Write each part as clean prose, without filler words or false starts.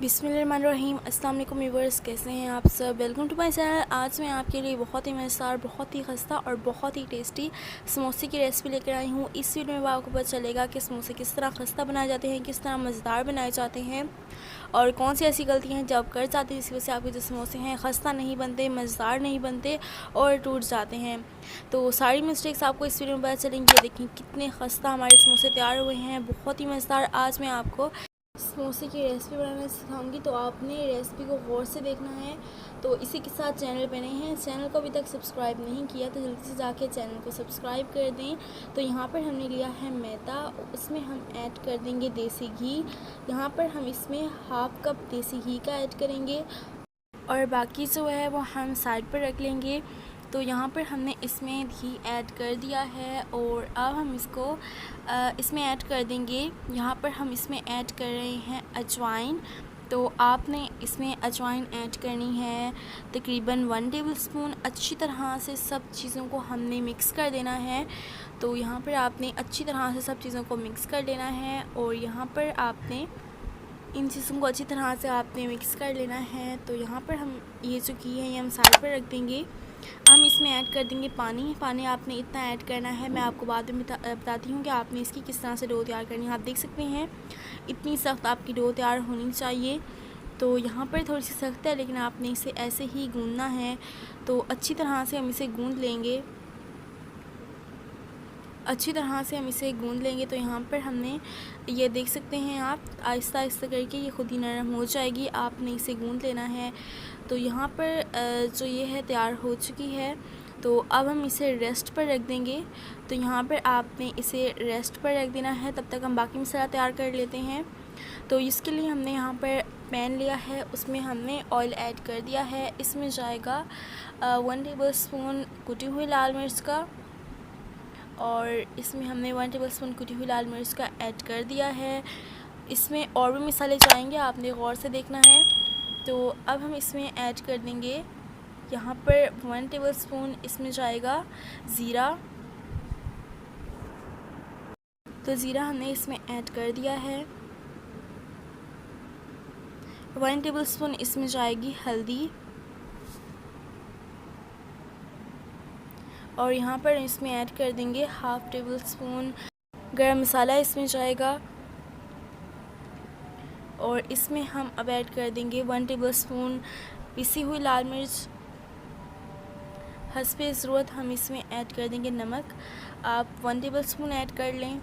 बिस्मिल्लाहिर्रहमानिर्रहीम। अस्सलाम वालेकुम व्यूअर्स, कैसे हैं आप सब। Welcome to my channel. आज मैं आपके लिए बहुत ही मज़ेदार, बहुत ही खस्ता और बहुत ही टेस्टी समोसे की रेसिपी लेकर आई हूँ। इस वीडियो में आपको पता चलेगा कि समोसे किस तरह खस्ता बनाए जाते हैं, किस तरह मज़ेदार बनाए जाते हैं और कौन सी ऐसी गलतियाँ हैं जब कर जाते हैं जिसकी वजह से आपके जो समोसे हैं खस्ता नहीं बनते, मज़ेदार नहीं बनते और टूट जाते हैं। तो सारी मिस्टेक्स आपको इस वीडियो में पता चलेंगी। देखें कितने खस्ता हमारे समोसे तैयार हुए हैं, बहुत ही मज़ेदार। आज मैं आपको समोसे की रेसिपी बनाना सिखाऊंगी, तो आपने रेसिपी को गौर से देखना है। तो इसी के साथ चैनल पे नए हैं, चैनल को अभी तक सब्सक्राइब नहीं किया तो जल्दी से जाके चैनल को सब्सक्राइब कर दें। तो यहाँ पर हमने लिया है मैदा, उसमें हम ऐड कर देंगे देसी घी। यहाँ पर हम इसमें हाफ़ कप देसी घी का ऐड करेंगे और बाकी जो है वो हम साइड पर रख लेंगे। तो यहाँ पर हमने इसमें घी ऐड कर दिया है और अब हम इसको इसमें ऐड कर देंगे। यहाँ पर हम इसमें ऐड कर रहे हैं अजवाइन। तो आपने इसमें अजवाइन ऐड करनी है तकरीबन 1 टेबलस्पून। अच्छी तरह से सब चीज़ों को हमने मिक्स कर देना है। तो यहाँ पर आपने अच्छी तरह से सब चीज़ों को मिक्स कर लेना है और यहाँ पर आपने इन चीज़ों को अच्छी तरह से आपने मिक्स कर लेना है। तो यहाँ पर हम ये जो घी है ये हम साइड पर रख देंगे। हम इसमें ऐड कर देंगे पानी आपने इतना ऐड करना है। मैं आपको बाद में बताती हूँ कि आपने इसकी किस तरह से डो तैयार करनी है। आप देख सकते हैं इतनी सख्त आपकी डो तैयार होनी चाहिए। तो यहाँ पर थोड़ी सी सख्त है लेकिन आपने इसे ऐसे ही गूंदना है। तो अच्छी तरह से हम इसे गूंद लेंगे, अच्छी तरह से हम इसे गूंद लेंगे। तो यहाँ पर हमने ये देख सकते हैं आप, आहिस्ता आहिस्ता करके ये खुद ही नरम हो जाएगी, आपने इसे गूंद लेना है। तो यहाँ पर जो ये है तैयार हो चुकी है। तो अब हम इसे रेस्ट पर रख देंगे। तो यहाँ पर आपने इसे रेस्ट पर रख देना है, तब तक हम बाकी मसाला तैयार कर लेते हैं। तो इसके लिए हमने यहाँ पर पैन लिया है, उसमें हमने ऑयल ऐड कर दिया है। इसमें जाएगा 1 टेबलस्पून कुटी हुई लाल मिर्च का और इसमें हमने 1 टेबलस्पून कुटी हुई लाल मिर्च का ऐड कर दिया है। इसमें और भी मसाले जाएंगे, आपने गौर से देखना है। तो अब हम इसमें ऐड कर देंगे यहाँ पर 1 टेबलस्पून इसमें जाएगा ज़ीरा। तो ज़ीरा हमने इसमें ऐड कर दिया है। 1 टेबलस्पून इसमें जाएगी हल्दी और यहाँ पर इसमें ऐड कर देंगे हाफ़ टेबलस्पून गरम मसाला इसमें जाएगा और इसमें हम अब ऐड कर देंगे 1 टेबलस्पून पिसी हुई लाल मिर्च। हस्बे ज़रूरत हम इसमें ऐड कर देंगे नमक, आप 1 टेबलस्पून ऐड कर लें।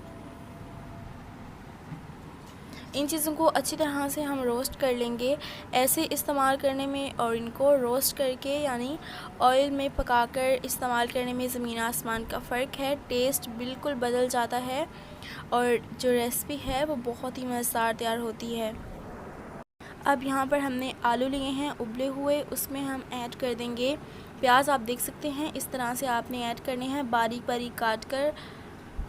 इन चीज़ों को अच्छी तरह से हम रोस्ट कर लेंगे। ऐसे इस्तेमाल करने में और इनको रोस्ट करके यानी ऑयल में पकाकर इस्तेमाल करने में ज़मीन आसमान का फ़र्क है। टेस्ट बिल्कुल बदल जाता है और जो रेसिपी है वो बहुत ही मज़ेदार तैयार होती है। अब यहाँ पर हमने आलू लिए हैं उबले हुए, उसमें हम ऐड कर देंगे प्याज। आप देख सकते हैं इस तरह से आपने ऐड करने हैं बारीक बारीक काट कर।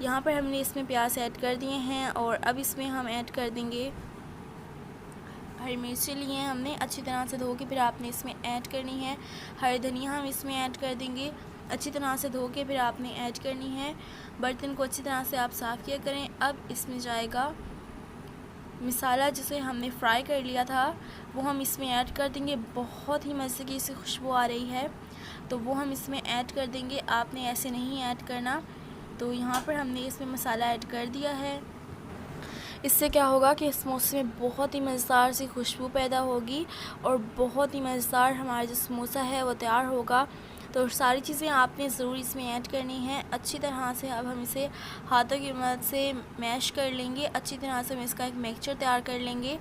यहाँ पर हमने इसमें प्याज ऐड कर दिए हैं और अब इसमें हम ऐड कर देंगे हरी मिर्ची लिए हैं हमने अच्छी तरह से धो के, फिर आपने इसमें ऐड करनी है। हरी धनिया हम इसमें ऐड कर देंगे, अच्छी तरह से धो के फिर आपने ऐड करनी है। बर्तन को अच्छी तरह से आप साफ़ किया करें। अब इसमें जाएगा मसाला जिसे हमने फ्राई कर लिया था, वो हम इसमें ऐड कर देंगे। बहुत ही मज़े की इससे खुशबू आ रही है, तो वो हम इसमें ऐड कर देंगे। आपने ऐसे नहीं ऐड करना। तो यहाँ पर हमने इसमें मसाला ऐड कर दिया है। इससे क्या होगा कि समोसे में बहुत ही मज़ेदार सी खुशबू पैदा होगी और बहुत ही मज़ेदार हमारा जो समोसा है वो तैयार होगा। तो सारी चीज़ें आपने ज़रूर इसमें ऐड करनी है अच्छी तरह से। अब हम इसे हाथों की मदद से मैश कर लेंगे, अच्छी तरह से हम इसका एक मिक्सचर तैयार कर लेंगे।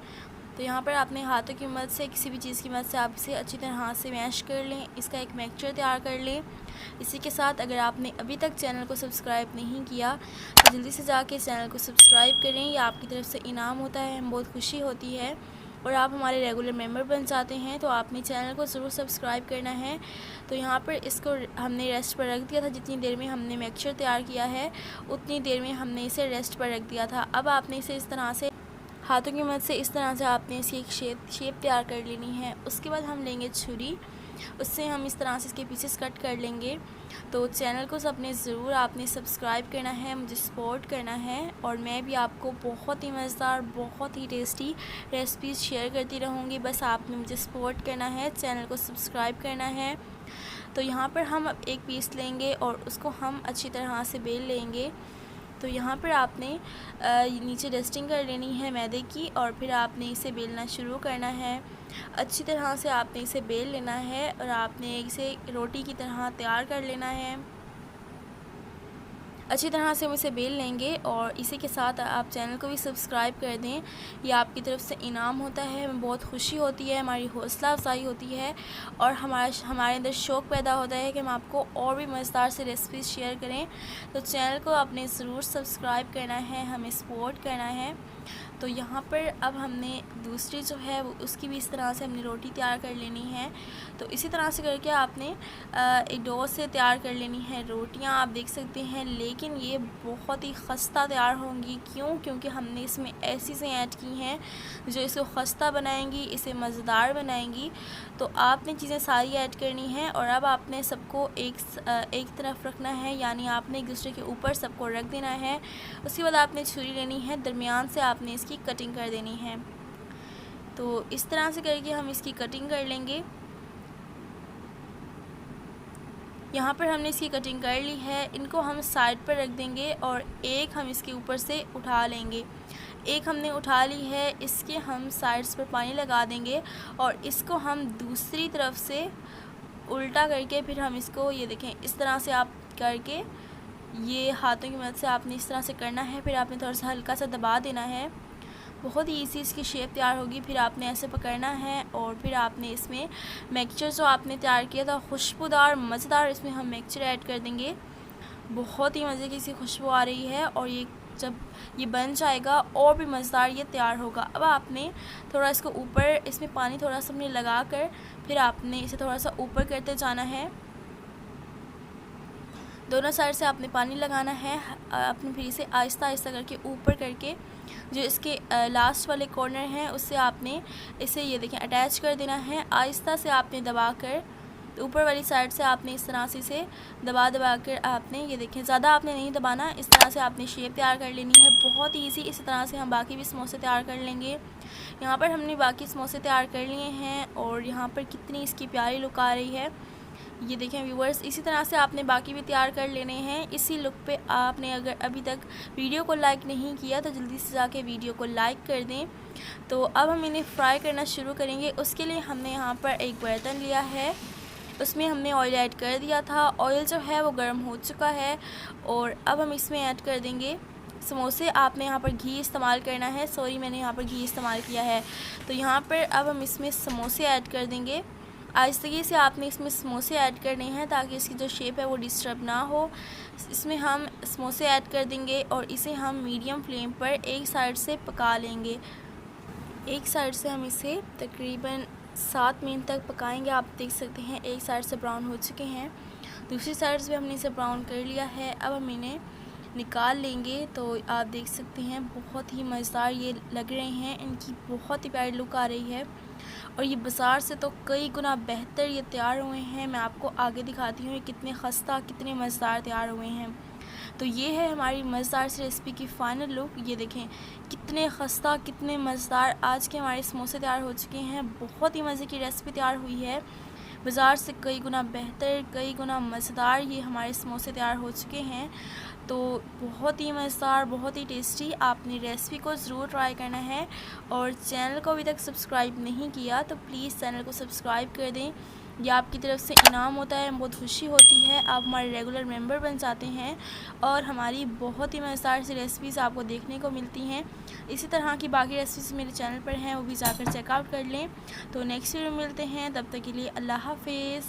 तो यहाँ पर आपने हाथों की मदद से, किसी भी चीज़ की मदद से आप इसे अच्छी तरह से मैश कर लें, इसका एक मिक्सचर तैयार कर लें। इसी के साथ अगर आपने अभी तक चैनल को सब्सक्राइब नहीं किया तो जल्दी से जाके चैनल को सब्सक्राइब करें, ये आपकी तरफ से इनाम होता है, हमें बहुत खुशी होती है। और आप हमारे रेगुलर मेंबर बन जाते हैं तो आपने चैनल को ज़रूर सब्सक्राइब करना है। तो यहाँ पर इसको हमने रेस्ट पर रख दिया था, जितनी देर में हमने मिक्सचर तैयार किया है उतनी देर में हमने इसे रेस्ट पर रख दिया था। अब आपने इसे इस तरह से हाथों की मदद से इस तरह से आपने इसकी एक शेप तैयार कर लेनी है। उसके बाद हम लेंगे छुरी उससे हम इस तरह से इसके पीसेस कट कर लेंगे। तो चैनल को अपने ज़रूर आपने सब्सक्राइब करना है, मुझे सपोर्ट करना है, और मैं भी आपको बहुत ही मज़ेदार, बहुत ही टेस्टी रेसिपीज़ शेयर करती रहूँगी। बस आपने मुझे सपोर्ट करना है, चैनल को सब्सक्राइब करना है। तो यहाँ पर हम अब एक पीस लेंगे और उसको हम अच्छी तरह से बेल लेंगे। तो यहाँ पर आपने नीचे डस्टिंग कर लेनी है मैदे की, और फिर आपने इसे बेलना शुरू करना है। अच्छी तरह से आपने इसे बेल लेना है और आपने इसे रोटी की तरह तैयार कर लेना है। अच्छी तरह से हम इसे बेल लेंगे, और इसी के साथ आप चैनल को भी सब्सक्राइब कर दें। ये आपकी तरफ से इनाम होता है, हमें बहुत खुशी होती है, हमारी हौसला अफजाई होती है, और हमारे अंदर शौक़ पैदा होता है कि हम आपको और भी मज़ेदार से रेसिपीज़ शेयर करें। तो चैनल को आपने ज़रूर सब्सक्राइब करना है, हमें सपोर्ट करना है। तो यहाँ पर अब हमने दूसरी जो है वो उसकी भी इस तरह से हमने रोटी तैयार कर लेनी है। तो इसी तरह से करके आपने एक डो से तैयार कर लेनी है रोटियाँ, आप देख सकते हैं। लेकिन ये बहुत ही खस्ता तैयार होंगी, क्योंकि हमने इसमें ऐसी से ऐड की हैं जो इसको खस्ता बनाएंगी, इसे मज़ेदार बनाएंगी। तो आपने चीज़ें सारी ऐड करनी हैं, और अब आपने सबको एक तरफ रखना है, यानी आपने एक दूसरे के ऊपर सबको रख देना है। उसके बाद आपने छुरी लेनी है, दरमियान से आपने इसकी कटिंग कर देनी है। तो इस तरह से करके हम इसकी कटिंग कर लेंगे। यहाँ पर हमने इसकी कटिंग कर ली है, इनको हम साइड पर रख देंगे, और एक हम इसके ऊपर से उठा लेंगे। एक हमने उठा ली है, इसके हम साइड्स पर पानी लगा देंगे, और इसको हम दूसरी तरफ से उल्टा करके फिर हम इसको, ये देखें, इस तरह से आप करके, ये हाथों की मदद से आपने इस तरह से करना है। फिर आपने थोड़ा सा हल्का सा दबा देना है, बहुत ही ईजी इसकी शेप तैयार होगी। फिर आपने ऐसे पकड़ना है, और फिर आपने इसमें मिक्सचर जो आपने तैयार किया था खुशबूदार मज़ेदार, इसमें हम मिक्सचर ऐड कर देंगे। बहुत ही मज़े की इसकी खुशबू आ रही है, और ये जब ये बन जाएगा और भी मज़ेदार ये तैयार होगा। अब आपने थोड़ा इसको ऊपर, इसमें पानी थोड़ा सा अपने लगा कर, फिर आपने इसे थोड़ा सा ऊपर करते जाना है। दोनों साइड से आपने पानी लगाना है, आपने फिर इसे आहिस्ता आहिस्ता करके ऊपर करके जो इसके लास्ट वाले कॉर्नर हैं उससे आपने इसे, ये देखें, अटैच कर देना है। आहिस्ता से आपने दबा कर, ऊपर वाली साइड से आपने इस तरह से इसे दबा कर आपने, ये देखें, ज़्यादा आपने नहीं दबाना, इस तरह से आपने शेप तैयार कर लेनी है। बहुत ही ईजी। इसी तरह से हम बाकी भी समोसे तैयार कर लेंगे। यहाँ पर हमने बाकी समोसे तैयार कर लिए हैं, और यहाँ पर कितनी इसकी प्यारी लुक आ रही है, ये देखें व्यूवर्स। इसी तरह से आपने बाकी भी तैयार कर लेने हैं। इसी लुक पे आपने अगर अभी तक वीडियो को लाइक नहीं किया तो जल्दी से जाके वीडियो को लाइक कर दें। तो अब हम इन्हें फ्राई करना शुरू करेंगे। उसके लिए हमने यहाँ पर एक बर्तन लिया है, उसमें हमने ऑयल ऐड कर दिया था। ऑयल जो है वो गर्म हो चुका है, और अब हम इसमें ऐड कर देंगे समोसे। आपने यहाँ पर घी इस्तेमाल करना है, सॉरी मैंने यहाँ पर घी इस्तेमाल किया है। तो यहाँ पर अब हम इसमें समोसे ऐड कर देंगे। आहिस्ते से आपने इसमें समोसे ऐड करने हैं ताकि इसकी जो शेप है वो डिस्टर्ब ना हो। इसमें हम समोसे ऐड कर देंगे, और इसे हम मीडियम फ्लेम पर एक साइड से पका लेंगे। एक साइड से हम इसे तकरीबन 7 मिनट तक पकाएंगे। आप देख सकते हैं एक साइड से ब्राउन हो चुके हैं, दूसरी साइड से हमने इसे ब्राउन कर लिया है। अब हम इन्हें निकाल लेंगे। तो आप देख सकते हैं बहुत ही मज़ेदार ये लग रहे हैं, इनकी बहुत ही प्यारी लुक आ रही है, और ये बाज़ार से तो कई गुना बेहतर ये तैयार हुए हैं। मैं आपको आगे दिखाती हूँ ये कितने खस्ता, कितने मज़ेदार तैयार हुए हैं। तो ये है हमारी मज़ेदार सी रेसिपी की फ़ाइनल लुक। ये देखें कितने खस्ता, कितने मज़ेदार आज के हमारे समोसे तैयार हो चुके हैं। बहुत ही मज़े की रेसिपी तैयार हुई है, बाज़ार से कई गुना बेहतर, कई गुना मज़ेदार ये हमारे समोसे तैयार हो चुके हैं। तो बहुत ही मज़ेदार, बहुत ही टेस्टी। आपने रेसिपी को ज़रूर ट्राई करना है, और चैनल को अभी तक सब्सक्राइब नहीं किया तो प्लीज़ चैनल को सब्सक्राइब कर दें। यह आपकी तरफ से इनाम होता है, बहुत खुशी होती है, आप हमारे रेगुलर मेंबर बन जाते हैं, और हमारी बहुत ही मज़ेदार सी रेसिपीज़ आपको देखने को मिलती हैं। इसी तरह की बाकी रेसिपीज़ मेरे चैनल पर हैं, वो भी जाकर चेकआउट कर लें। तो नेक्स्ट वीडियो में मिलते हैं, तब तक के लिए अल्लाह हाफ़िज़।